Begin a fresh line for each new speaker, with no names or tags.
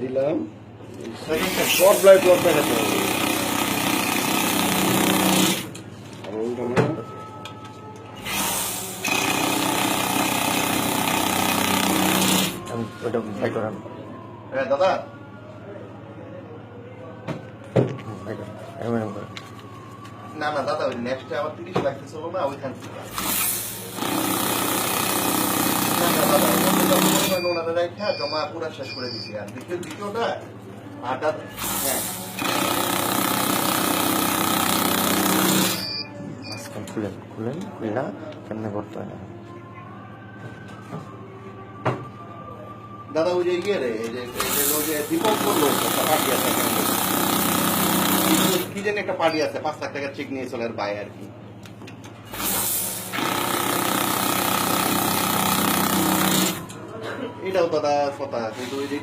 দিলাম short blight lock দেখাতে হবে।
দাদা না না দাদা ওই নেক্সটে আবার 30 লাগতেছে না ওইখান থেকে ওনারা রেখা জমা পুরা শেষ করে দিছি আর দ্বিতীয়টা আটা হ্যাঁ
খুলেন খুলে কেমনে করতে হয় না
দাদা ওই যে ইয়ে রে ওই যে দীপক করলো একটা পার্টি আছে কি জানি একটা পার্টি আছে 5 লাখ টাকার চেক নিয়ে চলে আর বাই আর কি এটাও দাদা কথা কিন্তু ওই যে